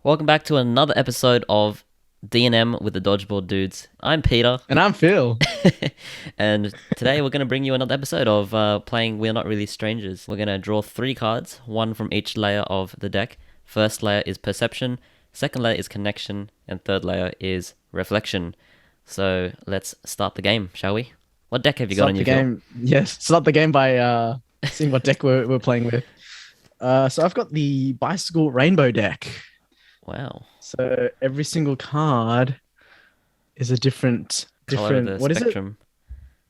Welcome back to another episode of DNM with the Dodgeball dudes. I'm Peter. And I'm Phil. And today we're going to bring you another episode of playing We're Not Really Strangers. We're going to draw 3 cards, one from each layer of the deck. First layer is Perception, second layer is Connection, and third layer is Reflection. So let's start the game, shall we? What deck have you got on your game? Yes, start the game by seeing what deck we're playing with. So I've got the Bicycle Rainbow deck. Wow. So every single card is a different Color of the what spectrum.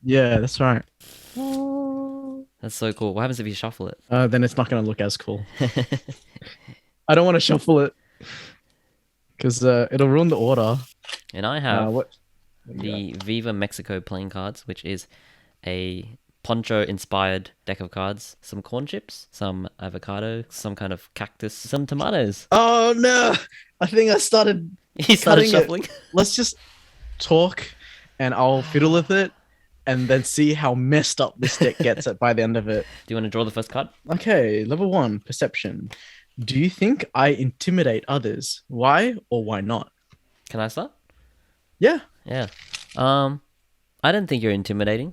Is it? Yeah, that's right. That's so cool. What happens if you shuffle it? Then it's not going to look as cool. I don't want to shuffle it because it'll ruin the order. And I have what the Viva Mexico playing cards, which is a poncho-inspired deck of cards. Some corn chips, some avocado, some kind of cactus, some tomatoes. Oh no! I think I started. You started shuffling? Let's just talk, and I'll fiddle with it, and then see how messed up this deck gets by the end of it. Do you want to draw the first card? Okay, level 1, Perception. Do you think I intimidate others? Why or why not? Can I start? Yeah. Yeah. I don't think you're intimidating,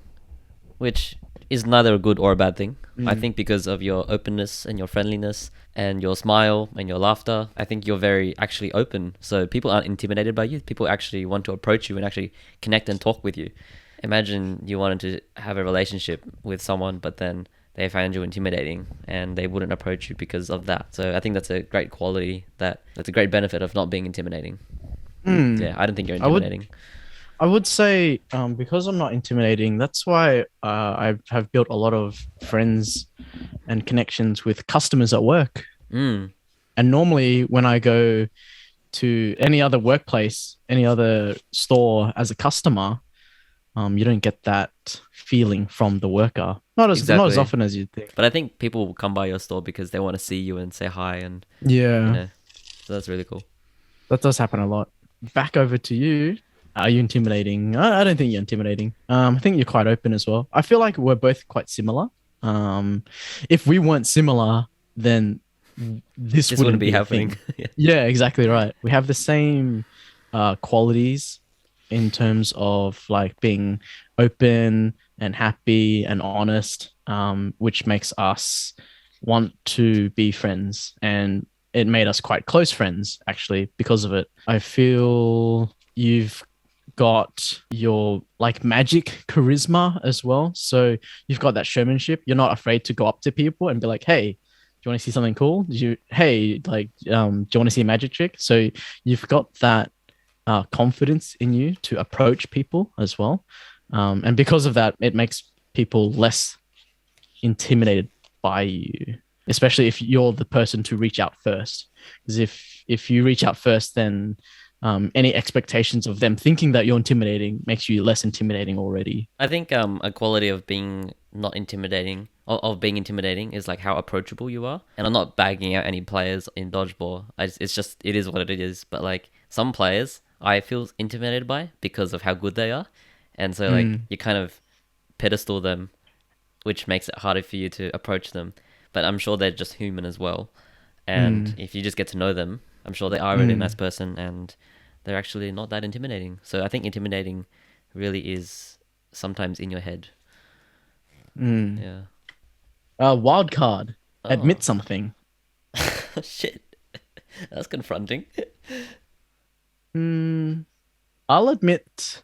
which is neither a good or a bad thing. I think because of your openness and your friendliness and your smile and your laughter, I think you're very actually open. So people aren't intimidated by you. People actually want to approach you and actually connect and talk with you. Imagine you wanted to have a relationship with someone, but then they found you intimidating and they wouldn't approach you because of that. So I think that's a great quality, that's a great benefit of not being intimidating. Yeah, I don't think you're intimidating. I would say because I'm not intimidating, that's why I have built a lot of friends and connections with customers at work. And normally when I go to any other workplace, any other store as a customer, you don't get that feeling from the worker. Not as often as you'd think. But I think people will come by your store because they want to see you and say hi, and yeah, so that's really cool. That does happen a lot. Back over to you. Are you intimidating? I don't think you're intimidating. I think you're quite open as well. I feel like we're both quite similar. If we weren't similar, then this wouldn't be happening. Yeah, exactly right. We have the same qualities in terms of like being open and happy and honest, which makes us want to be friends. And it made us quite close friends, actually, because of it. I feel you've got your like magic charisma as well. So you've got that showmanship. You're not afraid to go up to people and be like, hey, do you want to see something cool? Do you want to see a magic trick? So you've got that confidence in you to approach people as well. And because of that, it makes people less intimidated by you, especially if you're the person to reach out first. Because if you reach out first, then any expectations of them thinking that you're intimidating makes you less intimidating already. I think a quality of being not intimidating, of being intimidating, is like how approachable you are. And I'm not bagging out any players in Dodgeball. It is what it is. But like some players, I feel intimidated by because of how good they are. And so like you kind of pedestal them, which makes it harder for you to approach them. But I'm sure they're just human as well. And if you just get to know them, I'm sure they are a really nice person and they're actually not that intimidating. So I think intimidating really is sometimes in your head. Yeah. Wild card. Admit something. Shit. That's confronting. I'll admit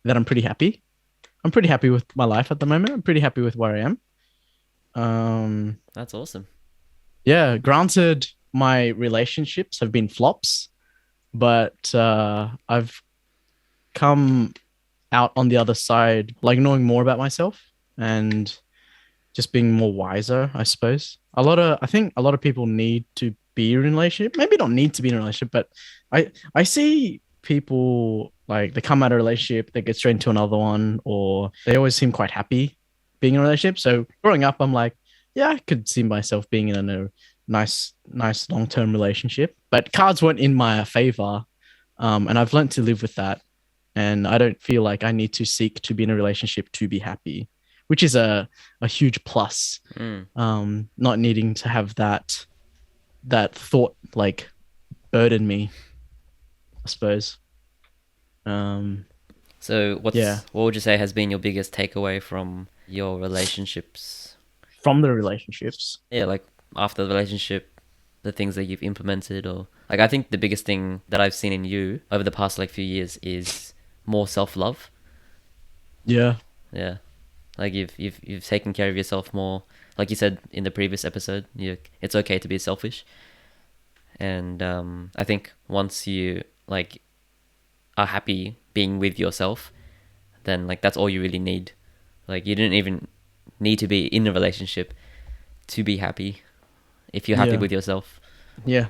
that I'm pretty happy. I'm pretty happy with my life at the moment. I'm pretty happy with where I am. That's awesome. Yeah, granted, my relationships have been flops, but I've come out on the other side, like knowing more about myself and just being more wiser, I suppose. I think a lot of people need to be in a relationship. Maybe don't need to be in a relationship, but I see people like they come out of a relationship, they get straight into another one, or they always seem quite happy being in a relationship. So growing up, I'm like, yeah, I could see myself being in a nice long-term relationship, but cards weren't in my favor, and I've learned to live with that, and I don't feel like I need to seek to be in a relationship to be happy, which is a huge plus. Not needing to have that thought like burden me, I suppose. Um, So yeah, what would you say has been your biggest takeaway from your relationships? from the relationships. Yeah, like after the relationship, the things that you've implemented, or like I think the biggest thing that I've seen in you over the past like few years is more self love. Yeah, Yeah, like you've taken care of yourself more. Like you said in the previous episode, it's okay to be selfish, and I think once you like are happy being with yourself, then like that's all you really need. Like you didn't even need to be in a relationship to be happy if you're happy yeah, with yourself. yeah.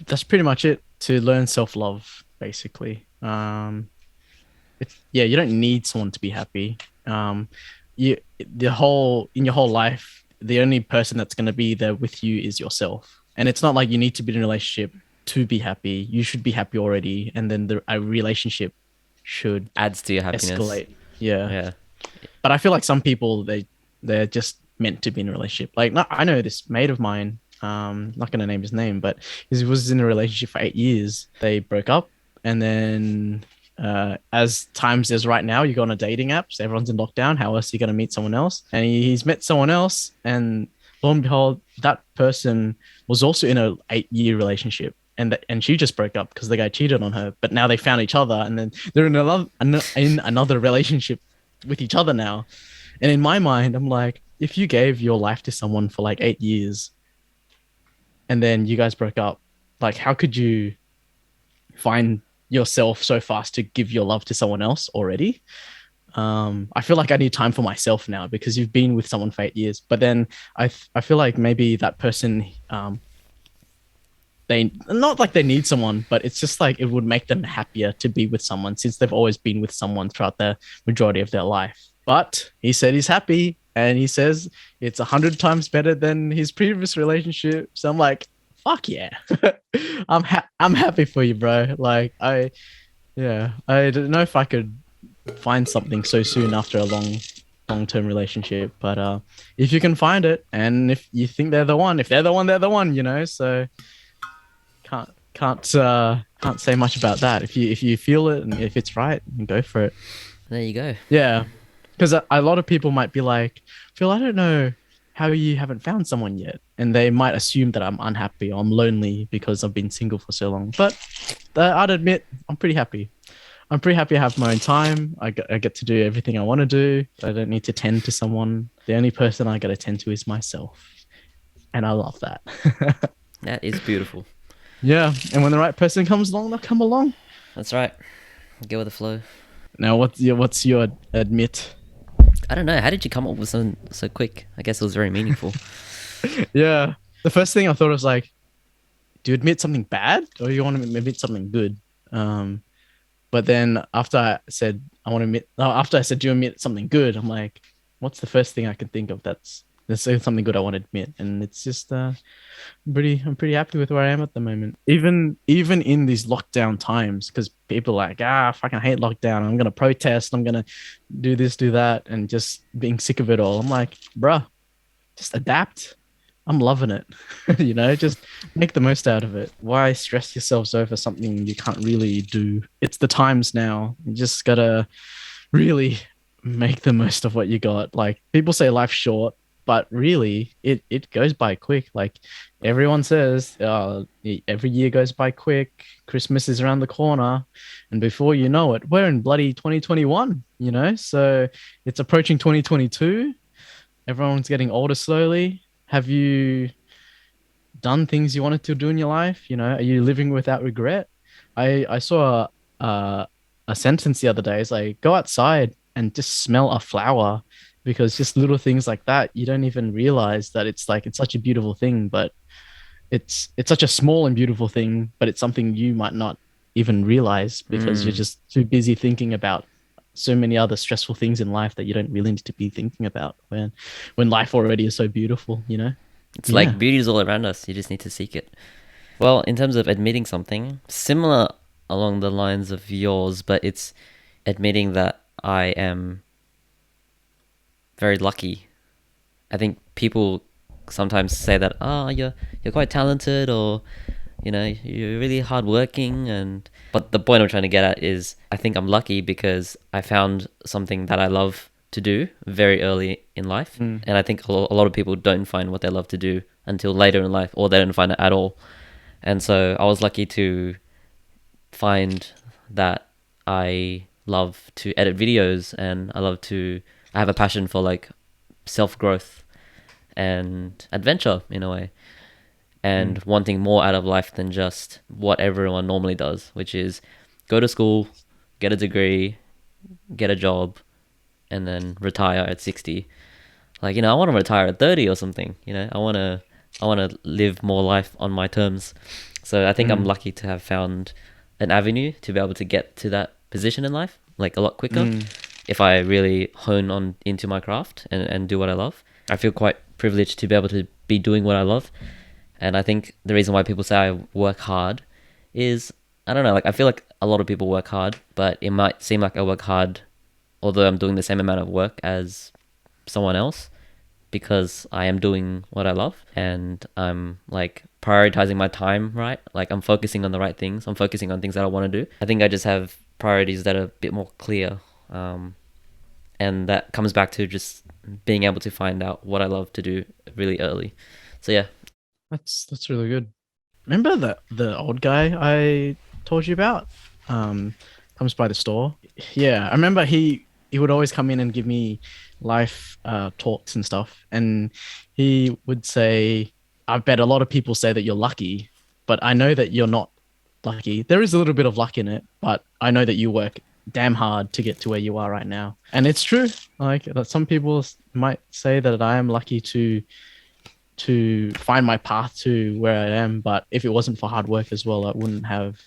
That's pretty much it. To learn self love, basically. It's yeah. You don't need someone to be happy. You the whole in your whole life, the only person that's going to be there with you is yourself. And it's not like you need to be in a relationship to be happy. You should be happy already, and then a relationship should Adds to your happiness. escalate. Yeah, Yeah. but I feel like some people they're just meant to be in a relationship. Like, not, I know this mate of mine. Not gonna name his name, but he was in a relationship for 8 years. They broke up, and then as times is right now, you go on a dating apps. Everyone's in lockdown. How else are you gonna meet someone else? And he's met someone else, and lo and behold, that person was also in a 8 year relationship. And she just broke up because the guy cheated on her. But now they found each other, and then they're in another relationship with each other now. And in my mind, I'm like, if you gave your life to someone for like 8 years and then you guys broke up, like, how could you find yourself so fast to give your love to someone else already? I feel like I need time for myself now because you've been with someone for 8 years. But then I feel like maybe that person, they not like they need someone, but it's just like it would make them happier to be with someone since they've always been with someone throughout the majority of their life. But he said he's happy, and he says it's 100 times better than his previous relationship. So I'm like, fuck yeah, I'm happy for you, bro. Like yeah, I don't know if I could find something so soon after a long-term relationship, but if you can find it, and if you think they're the one, if they're the one, they're the one, you know. So can't say much about that. If you feel it and if it's right, then go for it. There you go. Yeah, because a lot of people might be like, Phil, I don't know how you haven't found someone yet, and they might assume that I'm unhappy or I'm lonely because I've been single for so long. But I'd admit I'm pretty happy. I'm pretty happy I have my own time. I get to do everything I want to do. I don't need to tend to someone. The only person I got to tend to is myself, and I love that. That is beautiful. Yeah, and when the right person comes along, they'll come along. That's right. Go with the flow. Now, what's your admit? I don't know. How did you come up with something so quick? I guess it was very meaningful. Yeah, the first thing I thought was like, do you admit something bad or you want to admit something good? But then after I said I want to admit, no, after I said do you admit something good, I'm like, what's the first thing I can think of that's something good I want to admit? And it's just I'm pretty happy with where I am at the moment. Even in these lockdown times, because people are like, I fucking hate lockdown. I'm gonna protest. I'm gonna do this, do that, and just being sick of it all. I'm like, bruh, just adapt. I'm loving it. You know, just make the most out of it. Why stress yourselves over something you can't really do? It's the times now. You just gotta really make the most of what you got. Like, people say life's short, but really it goes by quick. Like, everyone says, every year goes by quick. Christmas is around the corner, and before you know it, we're in bloody 2021, you know. So it's approaching 2022. Everyone's getting older slowly. Have you done things you wanted to do in your life? You know, are you living without regret? I saw a sentence the other day. It's like, go outside and just smell a flower, because just little things like that, you don't even realize that it's like, it's such a beautiful thing, but it's such a small and beautiful thing, but it's something you might not even realize because you're just too busy thinking about so many other stressful things in life that you don't really need to be thinking about when life already is so beautiful, you know. It's like beauty is all around us. You just need to seek it. Well, in terms of admitting something, similar along the lines of yours, but it's admitting that I am very lucky. I think people sometimes say that, you're quite talented, or You know, you're really hardworking, and but the point I'm trying to get at is I think I'm lucky because I found something that I love to do very early in life, Mm. and I think a lot of people don't find what they love to do until later in life, or they don't find it at all. And so I was lucky to find that I love to edit videos, and I have a passion for like self growth and adventure in a way, and Mm. wanting more out of life than just what everyone normally does, which is go to school, get a degree, get a job, and then retire at 60. Like, I want to retire at 30 or something. I want to live more life on my terms. So I think I'm Mm. lucky to have found an avenue to be able to get to that position in life like a lot quicker Mm. if I really hone on into my craft and do what I love. I feel quite privileged to be able to be doing what I love. And I think the reason why people say I work hard is, I don't know, like I feel like a lot of people work hard, but it might seem like I work hard although I'm doing the same amount of work as someone else, because I am doing what I love and I'm like prioritizing my time right. Like I'm focusing on the right things. I'm focusing on things that I want to do. I think I just have priorities that are a bit more clear. And that comes back to just being able to find out what I love to do really early. So yeah. That's really good. Remember the old guy I told you about? Comes by the store. Yeah, I remember he would always come in and give me life talks and stuff, and he would say, "I bet a lot of people say that you're lucky, but I know that you're not lucky. There is a little bit of luck in it, but I know that you work damn hard to get to where you are right now." And it's true. Like that, some people might say that I am lucky to find my path to where I am. But if it wasn't for hard work as well, I wouldn't have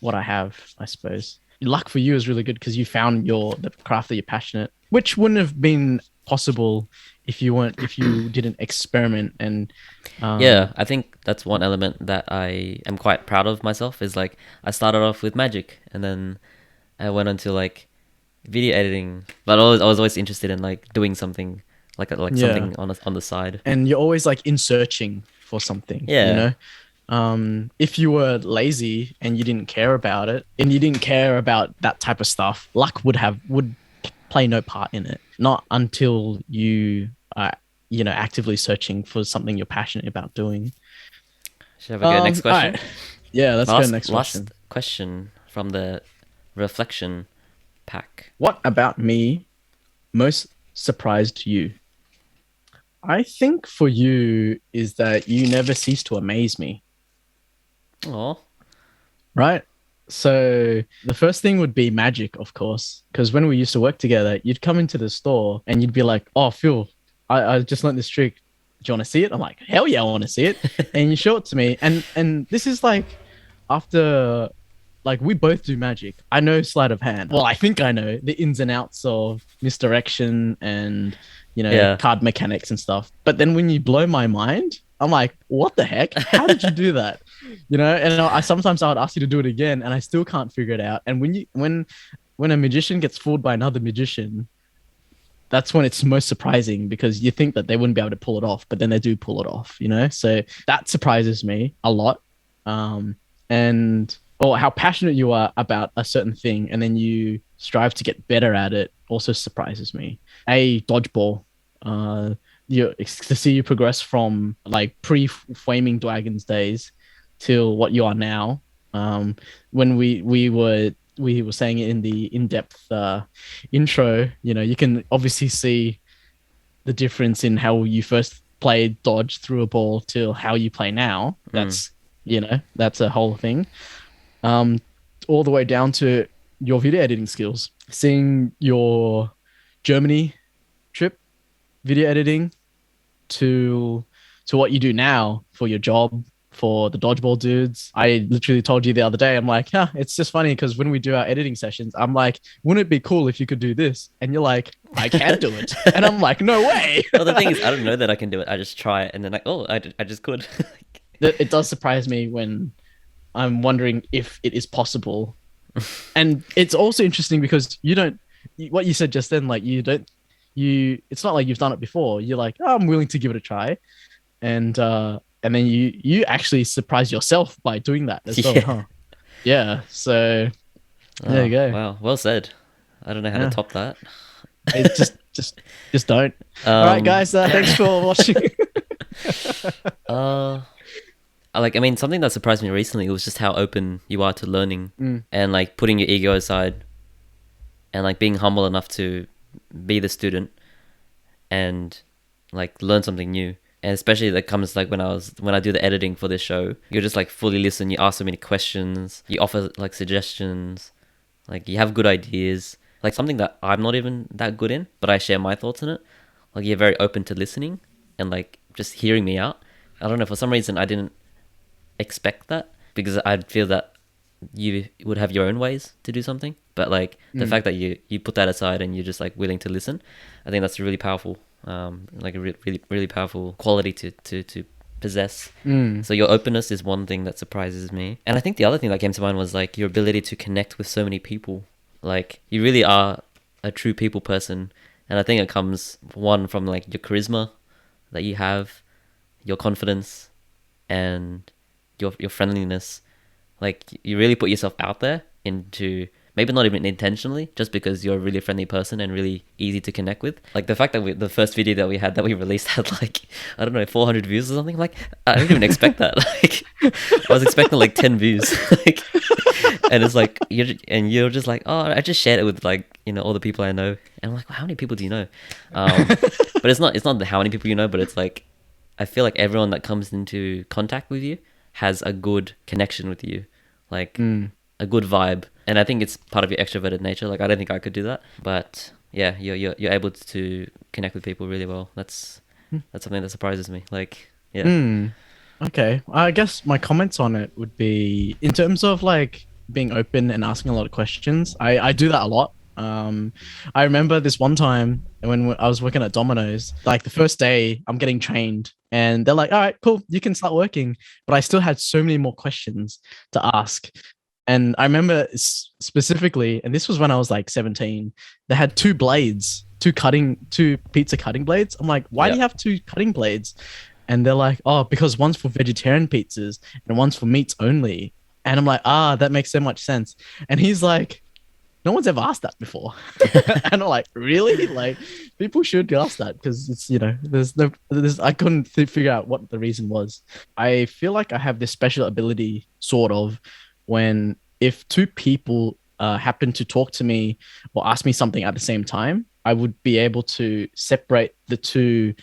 what I have, I suppose. Luck for you is really good because you found the craft that you're passionate, which wouldn't have been possible if you didn't experiment and Yeah, I think that's one element that I am quite proud of myself is like I started off with magic and then I went on to like video editing, but I was always interested in like doing something like yeah, something on the side. and you're always like in searching for something, you Yeah. know. If you were lazy and you didn't care about it and you didn't care about that type of stuff, luck would play no part in it. Not until you are, actively searching for something you're passionate about doing. Should I have a go next All right. question? Yeah, let's go next question. Last question from the reflection pack. What about me most surprised you? I think for you is that you never cease to amaze me, Oh, right? So the first thing would be magic, of course, because when we used to work together, you'd come into the store and you'd be like, "Oh, Phil, I just learned this trick. Do you want to see it?" I'm like, "Hell yeah, I want to see it." And you show it to me, and this is like after like we both do magic. I know sleight of hand. Well, I think I know the ins and outs of misdirection and yeah. card mechanics and stuff. But then when you blow my mind, I'm like, what the heck? How did you do that? And I sometimes I would ask you to do it again, and I still can't figure it out. And when a magician gets fooled by another magician, that's when it's most surprising because you think that they wouldn't be able to pull it off, but then they do pull it off. So that surprises me a lot. And or how passionate you are about a certain thing and then you strive to get better at it also surprises me. Dodgeball. To see you progress from like pre-flaming dragons days till what you are now. When we were saying it in the in-depth intro, you can obviously see the difference in how you first played dodge through a ball till how you play now. That's a whole thing. All the way down to your video editing skills. Seeing your Germany trip, video editing, to what you do now for your job, for the dodgeball dudes. I literally told you the other day, I'm like, it's just funny because when we do our editing sessions, I'm like, wouldn't it be cool if you could do this? And you're like, I can do it. And I'm like, no way. Well, the thing is, I don't know that I can do it. I just try it, and then like, oh, I just could. It does surprise me when I'm wondering if it is possible. And it's also interesting because what you said just then, like it's not like you've done it before. You're like, oh, I'm willing to give it a try. And and then you actually surprise yourself by doing that as well, Yeah. huh? Yeah. So there Oh, you go. wow. Well said. I don't know how to Yeah. top that. It just don't. All right, Um, guys. Thanks for watching. uh, I mean, something that surprised me recently was just how open you are to learning Mm, and like putting your ego aside and like being humble enough to be the student and like learn something new. And especially that comes like when I do the editing for this show, you're just like fully listen. You ask so many questions. You offer like suggestions. Like you have good ideas. Like something that I'm not even that good in, but I share my thoughts in it. Like you're very open to listening and like just hearing me out. I don't know, for some reason I didn't expect that because I'd feel that you would have your own ways to do something. But like the mm, fact that you put that aside and you're just like willing to listen, I think that's really powerful. Like a really powerful quality to possess. mm, So your openness is one thing that surprises me. And I think the other thing that came to mind was like your ability to connect with so many people. Like you really are a true people person. And I think it comes one from like your charisma that you have, your confidence and your friendliness. Like you really put yourself out there into maybe not even intentionally, just because you're a really friendly person and really easy to connect with. Like the fact that the first video that we had that we released had like, I don't know, 400 views or something. Like I didn't even expect that. Like I was expecting like 10 views. Like, and it's like you're just like, oh, I just shared it with like all the people I know, and I'm like, well, how many people do you know? But it's not how many people you know, but it's like I feel like everyone that comes into contact with you has a good connection with you, like mm. a good vibe. And I think it's part of your extroverted nature. Like I don't think I could do that, but yeah, you're able to connect with people really well. That's something that surprises me. Like yeah. Mm. Okay. I guess my comments on it would be in terms of like being open and asking a lot of questions. I do that a lot. I remember this one time when I was working at Domino's, like the first day I'm getting trained and they're like, all right, cool, you can start working. But I still had so many more questions to ask. And I remember specifically, and this was when I was like 17, they had two blades, two pizza cutting blades. I'm like, why do Yeah. you have two cutting blades? And they're like, oh, because one's for vegetarian pizzas and one's for meats only. And I'm like, that makes so much sense. And he's like, no one's ever asked that before. And I'm like, really? Like, people should ask that because it's, I couldn't figure out what the reason was. I feel like I have this special ability, sort of, when if two people happen to talk to me or ask me something at the same time, I would be able to separate the two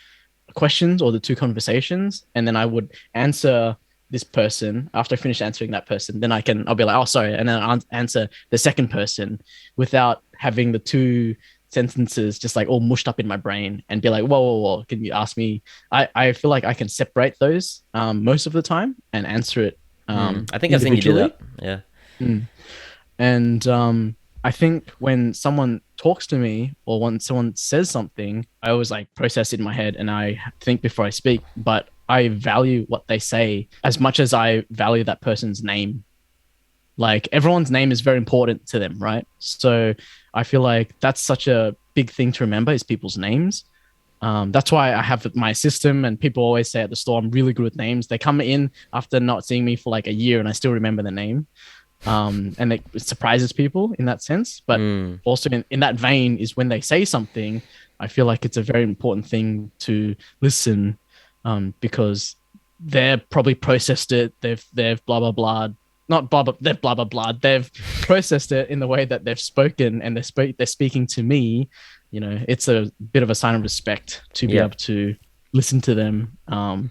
questions or the two conversations, and then I would answer this person after I finish answering that person. Then I'll be like, oh, sorry, and then I'll answer the second person without having the two sentences just like all mushed up in my brain and be like, whoa, can you ask me? I feel like I can separate those most of the time and answer it I think I've seen you do individually. that. Yeah. Mm. And I think when someone talks to me or when someone says something, I always like process it in my head and I think before I speak, but I value what they say as much as I value that person's name. Like everyone's name is very important to them, right? So I feel like that's such a big thing to remember is people's names. That's why I have my system, and people always say at the store, I'm really good with names. They come in after not seeing me for like a year and I still remember the name. And it surprises people in that sense. But also in that vein is when they say something, I feel like it's a very important thing to listen because they've probably processed it. They've blah, blah, blah. Not blah, blah, they've blah, blah, blah. They've processed it in the way that they've spoken and they're speaking to me. It's a bit of a sign of respect to be able to listen to them and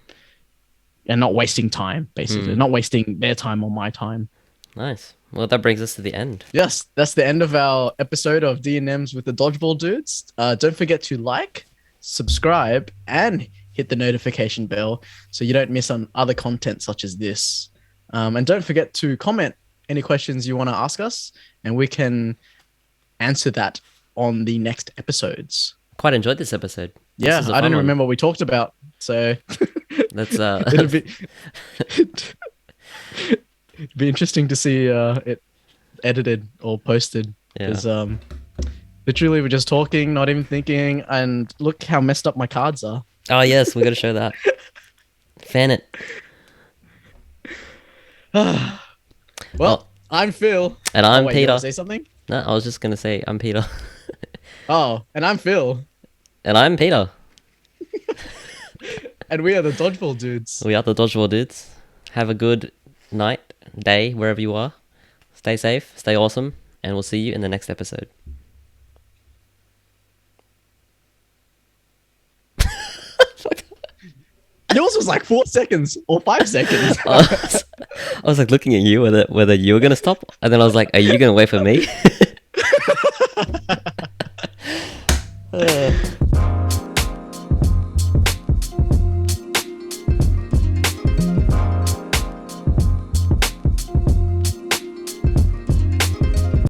not wasting time, basically, not wasting their time or my time. Nice. Well, that brings us to the end. Yes, that's the end of our episode of DNMs with the Dodgeball Dudes. Don't forget to like, subscribe, and hit the notification bell so you don't miss on other content such as this. And don't forget to comment any questions you want to ask us, and we can answer that on the next episodes. Quite enjoyed this episode. Yeah, I don't remember what we talked about, so that's it'd be interesting to see it edited or posted because literally we're just talking, not even thinking, and look how messed up my cards are. Oh yes, we got to show that. Fan it. Oh, Well, I'm Phil. and Oh I'm wait, you want Peter. to say something? No, I was just gonna say I'm Peter. Oh, and I'm Phil, And I'm Peter. and we are the Dodgeball dudes. We are the Dodgeball dudes. Have a good night, day, wherever you are. Stay safe, stay awesome, and we'll see you in the next episode. Yours was like 4 seconds or 5 seconds. I was like looking at you whether you were gonna stop, and then I was like, "Are you gonna wait for me?"